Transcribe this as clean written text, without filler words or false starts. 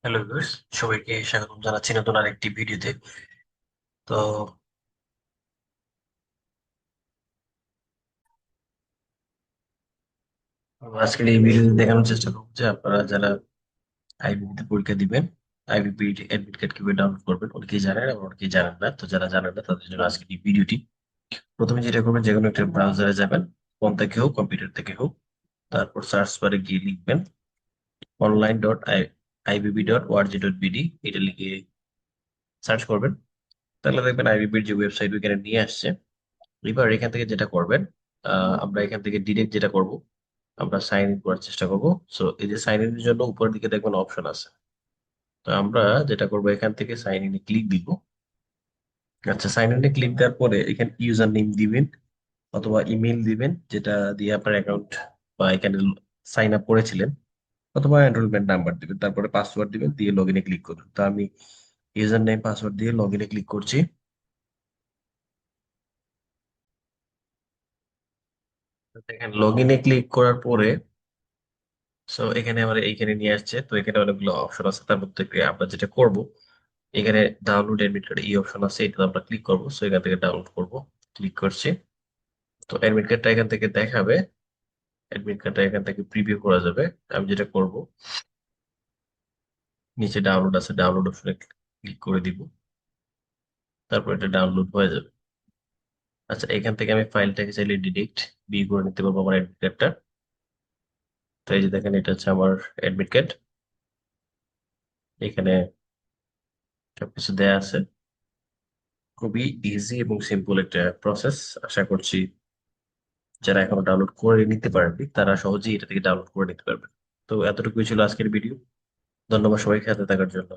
Hello viewers, সবাইকে স্বাগতম জানাচ্ছি নতুন আরেকটি ভিডিওতে। তো আজকের এই ভিডিওতে দেখানোর চেষ্টা করবো যে আপনারা যারা আইবিপি তে পরীক্ষা দিবেন, আইবিপি অ্যাডমিট কার্ড কিভাবে ডাউনলোড করবেন। অনেকেই জানেন আবার অনেকেই জানেন না। তো যারা জানেন না তাদের জন্য আজকের এই ভিডিওটি। প্রথমে যেটা করবেন, যে কোনো একটা ব্রাউজারে যাবেন, ফোন থেকে হোক কম্পিউটার থেকে হোক। তারপর সার্চ বারে গিয়ে লিখবেন online.ibb.org.bd, এটা লিখে সার্চ করবেন। তাহলে দেখবেন আইবিপির যে ওয়েবসাইট ওইখানে নিয়ে আসছে। এবার এখান থেকে যেটা করবেন, আমরা এখান থেকে ডিরেক্ট যেটা করব, আমরা সাইন ইন করার চেষ্টা করব। সো এই যে সাইন ইনের জন্য উপরের দিকে দেখবেন অপশন আছে। তো আমরা যেটা করব, এখান থেকে সাইন ইনে ক্লিক দিব। আচ্ছা, সাইন ইনে ক্লিক দেওয়ার পরে এখানে ইউজার নেম দিবেন অথবা ইমেল দিবেন, যেটা দিয়ে আপনার অ্যাকাউন্ট বা এখানে সাইন আপ করেছিলেন, অথবা এনরোলমেন্ট নাম্বার দিবেন, তারপরে পাসওয়ার্ড দিবেন, দিয়ে লগ ইনে ক্লিক করুন। তো আমি ইউজার নেম পাসওয়ার্ড দিয়ে লগ ইনে ক্লিক করছি। দেখেন লগ ইনে ক্লিক করার পরে, সো এখানে আমার এইখানে নিয়ে আসছে। তো এখানে অনেকগুলো অপশন আছে, তার মধ্যে থেকে আমরা যেটা করব, এখানে ডাউনলোড এডমিট কার্ড এই অপশন আছে, এটা আমরা ক্লিক করব। সো এখান থেকে ডাউনলোড করব, ক্লিক করছি। তো এডমিট কার্ডটা এখান থেকে দেখাবে, এডমিট কার্ডটা এখান থেকে প্রিভিউ করা যাবে। আমি যেটা করব, নিচে ডাউনলোড আছে, ডাউনলোড অপশনে ক্লিক করে দিব, তারপর এটা ডাউনলোড হয়ে যাবে। আচ্ছা, এখান থেকে আমি ফাইলটাকে চাইলে ডিরেক্ট বি করে নিতে পারবো আমার এডমিট কার্ডটা। তো এই যে দেখেন, এটা হচ্ছে আমার এডমিট কার্ড। এখানে সবকিছু দেয়া আছে। খুবই ইজি এবং সিম্পল একটা প্রসেস। আশা করছি যারা এখনো ডাউনলোড করে নিতে পারেননি তারা সহজেই এটা থেকে ডাউনলোড করে নিতে পারবেন। তো এতটুকুই ছিল আজকের ভিডিও। ধন্যবাদ সবাইকে সাথে থাকার জন্য।